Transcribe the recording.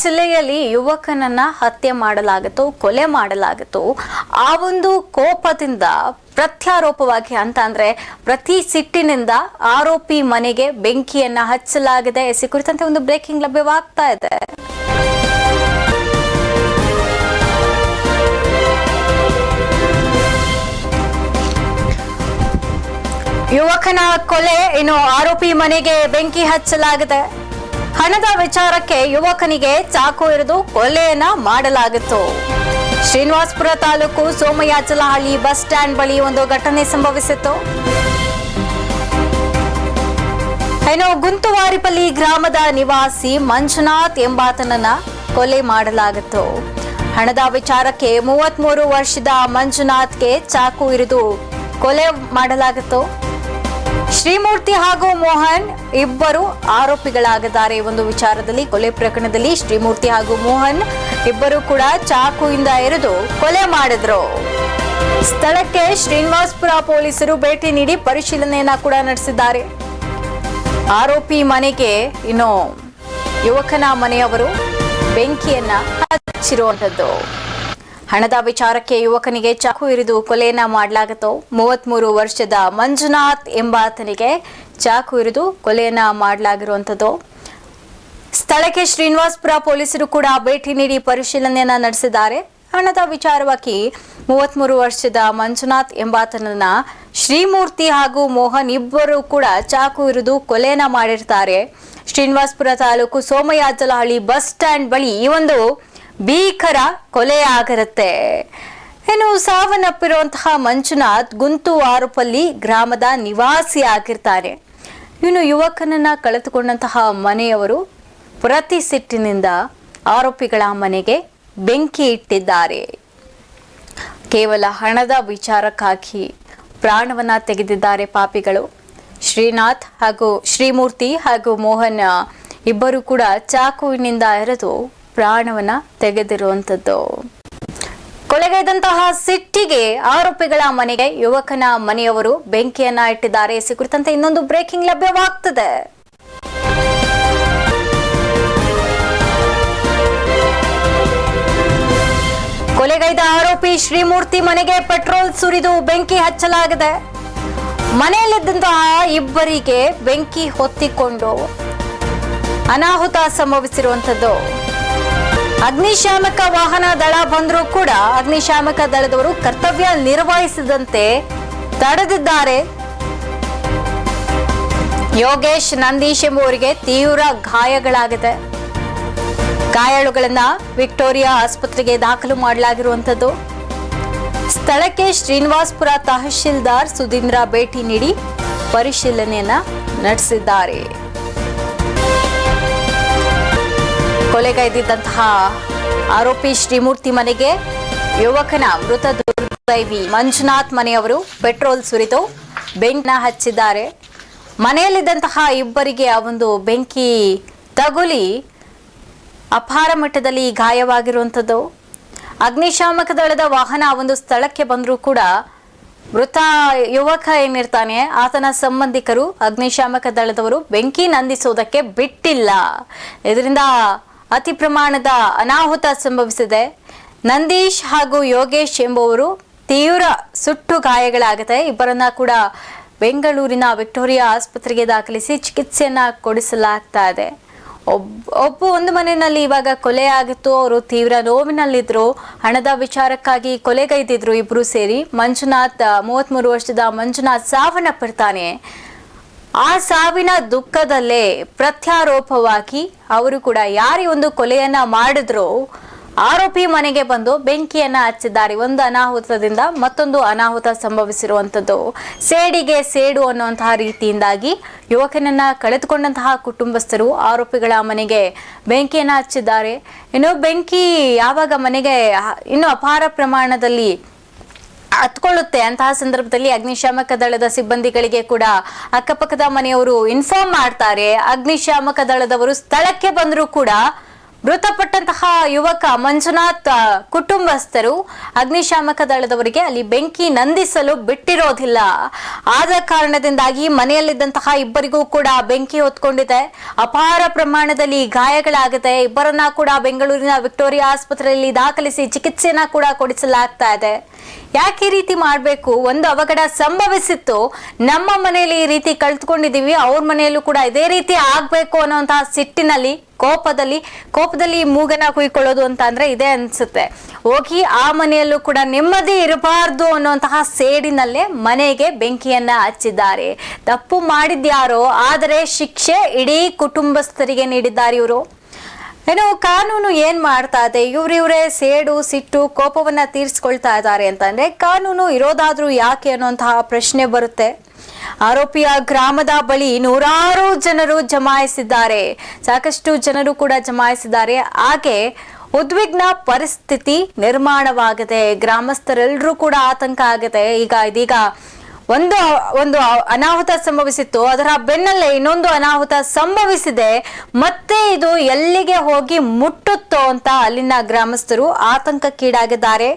ಜಿಲ್ಲೆಯಲ್ಲಿ ಯುವಕನನ್ನ ಹತ್ಯೆ ಮಾಡಲಾಗಿತ್ತು, ಕೊಲೆ ಮಾಡಲಾಗಿತ್ತು. ಆ ಒಂದು ಕೋಪದಿಂದ ಪ್ರತ್ಯಾರೋಪವಾಗಿ ಅಂದ್ರೆ ಪ್ರತಿ ಸಿಟ್ಟಿನಿಂದ ಆರೋಪಿ ಮನೆಗೆ ಬೆಂಕಿಯನ್ನ ಹಚ್ಚಲಾಗಿದೆ. ಈ ಕುರಿತಂತೆ ಒಂದು ಬ್ರೇಕಿಂಗ್ ಲಭ್ಯವಾಗ್ತಾ ಇದೆ. ಯುವಕನ ಕೊಲೆ, ಇನ್ನು ಆರೋಪಿ ಮನೆಗೆ ಬೆಂಕಿ ಹಚ್ಚಲಾಗಿದೆ. ಹಣದ ವಿಚಾರಕ್ಕೆ ಯುವಕನಿಗೆ ಚಾಕು ಇರಿದು ಕೊಲೆಯನ್ನ ಮಾಡಲಾಗಿತ್ತು. ಶ್ರೀನಿವಾಸಪುರ ತಾಲೂಕು ಸೋಮಯಾಜಲಹಳ್ಳಿ ಬಸ್ ಸ್ಟ್ಯಾಂಡ್ ಬಳಿ ಒಂದು ಘಟನೆ ಸಂಭವಿಸಿತ್ತು. ಇನ್ನು ಗುಂತುವಾರಿಪಲ್ಲಿ ಗ್ರಾಮದ ನಿವಾಸಿ ಮಂಜುನಾಥ್ ಎಂಬಾತನನ್ನ ಕೊಲೆ ಮಾಡಲಾಗಿತ್ತು. ಹಣದ ವಿಚಾರಕ್ಕೆ 33 ವರ್ಷದ ಮಂಜುನಾಥ್ಗೆ ಚಾಕು ಇರಿದು ಕೊಲೆ ಮಾಡಲಾಗಿತ್ತು. ಶ್ರೀಮೂರ್ತಿ ಹಾಗೂ ಮೋಹನ್ ಇಬ್ಬರು ಆರೋಪಿಗಳಾಗಿದ್ದಾರೆ. ಒಂದು ವಿಚಾರದಲ್ಲಿ ಕೊಲೆ ಪ್ರಕರಣದಲ್ಲಿ ಶ್ರೀಮೂರ್ತಿ ಹಾಗೂ ಮೋಹನ್ ಇಬ್ಬರು ಕೂಡ ಚಾಕುವಿಂದ ಇರಿದು ಕೊಲೆ ಮಾಡಿದ್ರು. ಸ್ಥಳಕ್ಕೆ ಶ್ರೀನಿವಾಸಪುರ ಪೊಲೀಸರು ಭೇಟಿ ನೀಡಿ ಪರಿಶೀಲನೆಯನ್ನ ಕೂಡ ನಡೆಸಿದ್ದಾರೆ. ಆರೋಪಿ ಮನೆಗೆ ಇನ್ನು ಯುವಕನ ಮನೆಯವರು ಬೆಂಕಿಯನ್ನ ಹಚ್ಚಿರುವಂತದ್ದು. ಹಣದ ವಿಚಾರಕ್ಕೆ ಯುವಕನಿಗೆ ಚಾಕು ಇರಿದು ಕೊಲೆಯನ್ನ ಮಾಡಲಾಗಿತ್ತು. 33 ವರ್ಷದ ಮಂಜುನಾಥ್ ಎಂಬಾತನಿಗೆ ಚಾಕು ಇರಿದು ಕೊಲೆಯನ್ನ ಮಾಡಲಾಗಿರುವಂತದ್ದು. ಸ್ಥಳಕ್ಕೆ ಶ್ರೀನಿವಾಸಪುರ ಪೊಲೀಸರು ಕೂಡ ಭೇಟಿ ನೀಡಿ ಪರಿಶೀಲನೆಯನ್ನ ನಡೆಸಿದ್ದಾರೆ. ಹಣದ ವಿಚಾರವಾಗಿ 33 ವರ್ಷದ ಮಂಜುನಾಥ್ ಎಂಬಾತನನ್ನ ಶ್ರೀಮೂರ್ತಿ ಹಾಗೂ ಮೋಹನ್ ಇಬ್ಬರು ಕೂಡ ಚಾಕು ಇರಿದು ಕೊಲೆಯನ್ನ ಮಾಡಿರ್ತಾರೆ. ಶ್ರೀನಿವಾಸಪುರ ತಾಲೂಕು ಸೋಮಯಾಜಲಹಳ್ಳಿ ಬಸ್ ಸ್ಟ್ಯಾಂಡ್ ಬಳಿ ಈ ಒಂದು ಭೀಕರ ಕೊಲೆಯಾಗಿರುತ್ತೆ. ಇನ್ನು ಸಾವನ್ನಪ್ಪಿರುವಂತಹ ಮಂಜುನಾಥ್ ಗುಂತುವಾರುಪಲ್ಲಿ ಗ್ರಾಮದ ನಿವಾಸಿ ಆಗಿರ್ತಾರೆ. ಇನ್ನು ಯುವಕನನ್ನ ಕಳೆದುಕೊಂಡಂತಹ ಮನೆಯವರು ಪ್ರತಿ ಸಿಟ್ಟಿನಿಂದ ಆರೋಪಿಗಳ ಮನೆಗೆ ಬೆಂಕಿ ಇಟ್ಟಿದ್ದಾರೆ. ಕೇವಲ ಹಣದ ವಿಚಾರಕ್ಕಾಗಿ ಪ್ರಾಣವನ್ನ ತೆಗೆದಿದ್ದಾರೆ ಪಾಪಿಗಳು. ಶ್ರೀನಾಥ್ ಹಾಗೂ ಶ್ರೀಮೂರ್ತಿ ಹಾಗೂ ಮೋಹನ್ ಇಬ್ಬರು ಕೂಡ ಚಾಕುವಿನಿಂದ ಎರೆದು ಪ್ರಾಣವನ್ನ ತೆಗೆದಿರುವಂತದ್ದು. ಕೊಲೆಗೈದಂತಹ ಸಿಟ್ಟಿಗೆ ಆರೋಪಿಗಳ ಮನೆಗೆ ಯುವಕನ ಮನೆಯವರು ಬೆಂಕಿಯನ್ನ ಇಟ್ಟಿದ್ದಾರೆ. ಈ ಕುರಿತಂತೆ ಇನ್ನೊಂದು ಬ್ರೇಕಿಂಗ್ ಲಭ್ಯವಾಗ್ತದೆ. ಕೊಲೆಗೈದ ಆರೋಪಿ ಶ್ರೀಮೂರ್ತಿ ಮನೆಗೆ ಪೆಟ್ರೋಲ್ ಸುರಿದು ಬೆಂಕಿ ಹಚ್ಚಲಾಗಿದೆ. ಮನೆಯಲ್ಲಿದ್ದಂತಹ ಇಬ್ಬರಿಗೆ ಬೆಂಕಿ ಹೊತ್ತಿಕೊಂಡು ಅನಾಹುತ ಸಂಭವಿಸಿರುವಂತದ್ದು. ಅಗ್ನಿಶಾಮಕ ವಾಹನ ದಳ ಬಂದರೂ ಕೂಡ ಅಗ್ನಿಶಾಮಕ ದಳದವರು ಕರ್ತವ್ಯ ನಿರ್ವಹಿಸದಂತೆ ತಡೆದಿದ್ದಾರೆ. ಯೋಗೇಶ್ ನಂದೀಶ್ ಎಂಬುವರಿಗೆ ತೀವ್ರ ಗಾಯಗಳಾಗಿದೆ. ಗಾಯಾಳುಗಳನ್ನ ವಿಕ್ಟೋರಿಯಾ ಆಸ್ಪತ್ರೆಗೆ ದಾಖಲು ಮಾಡಲಾಗಿರುವಂತದ್ದು. ಸ್ಥಳಕ್ಕೆ ಶ್ರೀನಿವಾಸಪುರ ತಹಶೀಲ್ದಾರ್ ಸುಧೀಂದ್ರ ಭೇಟಿ ನೀಡಿ ಪರಿಶೀಲನೆಯನ್ನ ನಡೆಸಿದ್ದಾರೆ. ಕೊಲೆಗೈದಿದ್ದಂತಹ ಆರೋಪಿ ಶ್ರೀಮೂರ್ತಿ ಮನೆಗೆ ಯುವಕನ ಮೃತ ದುರ್ದೈವಿ ಮಂಜುನಾಥ್ ಮನೆಯವರು ಪೆಟ್ರೋಲ್ ಸುರಿದು ಬೆಂಕಿನ ಹಚ್ಚಿದ್ದಾರೆ. ಮನೆಯಲ್ಲಿದ್ದಂತಹ ಇಬ್ಬರಿಗೆ ಆ ಒಂದು ಬೆಂಕಿ ತಗುಲಿ ಅಪಾರ ಮಟ್ಟದಲ್ಲಿ ಗಾಯವಾಗಿರುವಂಥದ್ದು. ಅಗ್ನಿಶಾಮಕ ದಳದ ವಾಹನ ಒಂದು ಸ್ಥಳಕ್ಕೆ ಬಂದರೂ ಕೂಡ ಮೃತ ಯುವಕ ಏನಿರ್ತಾನೆ ಆತನ ಸಂಬಂಧಿಕರು ಅಗ್ನಿಶಾಮಕ ದಳದವರು ಬೆಂಕಿ ನಂದಿಸುವುದಕ್ಕೆ ಬಿಟ್ಟಿಲ್ಲ. ಇದರಿಂದ ಅತಿ ಪ್ರಮಾಣದ ಅನಾಹುತ ಸಂಭವಿಸಿದೆ. ನಂದೀಶ್ ಹಾಗೂ ಯೋಗೇಶ್ ಎಂಬುವರು ತೀವ್ರ ಸುಟ್ಟು ಗಾಯಗಳಾಗುತ್ತೆ. ಇಬ್ಬರನ್ನ ಕೂಡ ಬೆಂಗಳೂರಿನ ವಿಕ್ಟೋರಿಯಾ ಆಸ್ಪತ್ರೆಗೆ ದಾಖಲಿಸಿ ಚಿಕಿತ್ಸೆಯನ್ನ ಕೊಡಿಸಲಾಗ್ತಾ ಇದೆ. ಒಂದು ಮನೆಯಲ್ಲಿ ಇವಾಗ ಕೊಲೆ ಆಗಿತ್ತು. ಅವರು ತೀವ್ರ ನೋವಿನಲ್ಲಿದ್ರು. ಹಣದ ವಿಚಾರಕ್ಕಾಗಿ ಕೊಲೆಗೈದಿದ್ರು ಇಬ್ರು ಸೇರಿ. ಮಂಜುನಾಥ್ 33 ವರ್ಷದ ಮಂಜುನಾಥ್ ಸಾವನ್ನಪ್ಪಿರ್ತಾನೆ. ಆ ಸಾವಿನ ದುಃಖದಲ್ಲೇ ಪ್ರತ್ಯಾರೋಪವಾಗಿ ಅವರು ಕೂಡ ಯಾರಿ ಒಂದು ಕೊಲೆಯನ್ನ ಮಾಡಿದ್ರು ಆರೋಪಿ ಮನೆಗೆ ಬಂದು ಬೆಂಕಿಯನ್ನ ಹಚ್ಚಿದ್ದಾರೆ. ಒಂದು ಅನಾಹುತದಿಂದ ಮತ್ತೊಂದು ಅನಾಹುತ ಸಂಭವಿಸಿರುವಂತದ್ದು. ಸೇಡಿಗೆ ಸೇಡು ಅನ್ನುವಂತಹ ರೀತಿಯಿಂದಾಗಿ ಯುವಕನನ್ನ ಕಳೆದುಕೊಂಡಂತಹ ಕುಟುಂಬಸ್ಥರು ಆರೋಪಿಗಳ ಮನೆಗೆ ಬೆಂಕಿಯನ್ನ ಹಚ್ಚಿದ್ದಾರೆ. ಇನ್ನು ಬೆಂಕಿ ಯಾವಾಗ ಮನೆಗೆ ಇನ್ನು ಅಪಾರ ಪ್ರಮಾಣದಲ್ಲಿ ಹತ್ಕೊಳ್ಳುತ್ತೆ ಅಂತಹ ಸಂದರ್ಭದಲ್ಲಿ ಅಗ್ನಿಶಾಮಕ ದಳದ ಸಿಬ್ಬಂದಿಗಳಿಗೆ ಕೂಡ ಅಕ್ಕಪಕ್ಕದ ಮನೆಯವರು ಇನ್ಫಾರ್ಮ್ ಮಾಡ್ತಾರೆ. ಅಗ್ನಿಶಾಮಕ ದಳದವರು ಸ್ಥಳಕ್ಕೆ ಬಂದರೂ ಕೂಡ ಮೃತಪಟ್ಟಂತಹ ಯುವಕ ಮಂಜುನಾಥ್ ಕುಟುಂಬಸ್ಥರು ಅಗ್ನಿಶಾಮಕ ದಳದವರಿಗೆ ಅಲ್ಲಿ ಬೆಂಕಿ ನಂದಿಸಲು ಬಿಟ್ಟಿರೋದಿಲ್ಲ. ಆದ ಕಾರಣದಿಂದಾಗಿ ಮನೆಯಲ್ಲಿದ್ದಂತಹ ಇಬ್ಬರಿಗೂ ಕೂಡ ಬೆಂಕಿ ಹೊತ್ಕೊಂಡಿದೆ. ಅಪಾರ ಪ್ರಮಾಣದಲ್ಲಿ ಗಾಯಗಳಾಗಿದೆ. ಇಬ್ಬರನ್ನ ಕೂಡ ಬೆಂಗಳೂರಿನ ವಿಕ್ಟೋರಿಯಾ ಆಸ್ಪತ್ರೆಯಲ್ಲಿ ದಾಖಲಿಸಿ ಚಿಕಿತ್ಸೆಯನ್ನ ಕೂಡ ಕೊಡಿಸಲಾಗ್ತಾ ಇದೆ. ಯಾಕೆ ಈ ರೀತಿ ಮಾಡಬೇಕು? ಒಂದು ಅವಘಡ ಸಂಭವಿಸಿತ್ತು, ನಮ್ಮ ಮನೆಯಲ್ಲಿ ಈ ರೀತಿ ಕಳ್ತ್ಕೊಂಡಿದೀವಿ, ಅವ್ರ ಮನೆಯಲ್ಲೂ ಕೂಡ ಇದೇ ರೀತಿ ಆಗ್ಬೇಕು ಅನ್ನೋಂತಹ ಸಿಟ್ಟಿನಲ್ಲಿ ಕೋಪದಲ್ಲಿ ಮೂಗನ ಕುಯ್ಕೊಳ್ಳೋದು ಅಂತ ಅಂದ್ರೆ ಇದೇ ಅನ್ಸುತ್ತೆ. ಹೋಗಿ ಆ ಮನೆಯಲ್ಲೂ ಕೂಡ ನೆಮ್ಮದಿ ಇರಬಾರ್ದು ಅನ್ನುವಂತಹ ಸೇಡಿನಲ್ಲೇ ಮನೆಗೆ ಬೆಂಕಿಯನ್ನ ಹಚ್ಚಿದ್ದಾರೆ. ತಪ್ಪು ಮಾಡಿದ್ಯಾರೋ, ಆದರೆ ಶಿಕ್ಷೆ ಇಡೀ ಕುಟುಂಬಸ್ಥರಿಗೆ ನೀಡಿದ್ದಾರೆ ಇವರು. ಏನೋ ಕಾನೂನು ಏನ್ ಮಾಡ್ತಾ ಇದೆ, ಇವ್ರೇ ಸೇಡು ಸಿಟ್ಟು ಕೋಪವನ್ನ ತೀರ್ಸ್ಕೊಳ್ತಾ ಇದ್ದಾರೆ ಅಂತಂದ್ರೆ ಕಾನೂನು ಇರೋದಾದ್ರೂ ಯಾಕೆ ಅನ್ನುವಂತಹ ಪ್ರಶ್ನೆ ಬರುತ್ತೆ. ಆರೋಪಿಯ ಗ್ರಾಮದ ಬಳಿ ನೂರಾರು ಜನರು ಜಮಾಯಿಸಿದ್ದಾರೆ, ಸಾಕಷ್ಟು ಜನರು ಕೂಡ ಜಮಾಯಿಸಿದ್ದಾರೆ. ಹಾಗೆ ಉದ್ವಿಗ್ನ ಪರಿಸ್ಥಿತಿ ನಿರ್ಮಾಣವಾಗಿದೆ. ಗ್ರಾಮಸ್ಥರೆಲ್ಲರೂ ಕೂಡ ಆತಂಕ ಆಗಿದೆ. ಇದೀಗ ಒಂದು ಅನಾಹುತ ಸಂಭವಿಸಿತ್ತು, ಅದರ ಬೆನ್ನಲ್ಲೇ ಇನ್ನೊಂದು ಅನಾಹುತ ಸಂಭವಿಸಿದೆ. ಮತ್ತೆ ಇದು ಎಲ್ಲಿಗೆ ಹೋಗಿ ಮುಟ್ಟುತ್ತೋ ಅಂತ ಅಲ್ಲಿನ ಗ್ರಾಮಸ್ಥರು ಆತಂಕಕ್ಕೀಡಾಗಿದ್ದಾರೆ.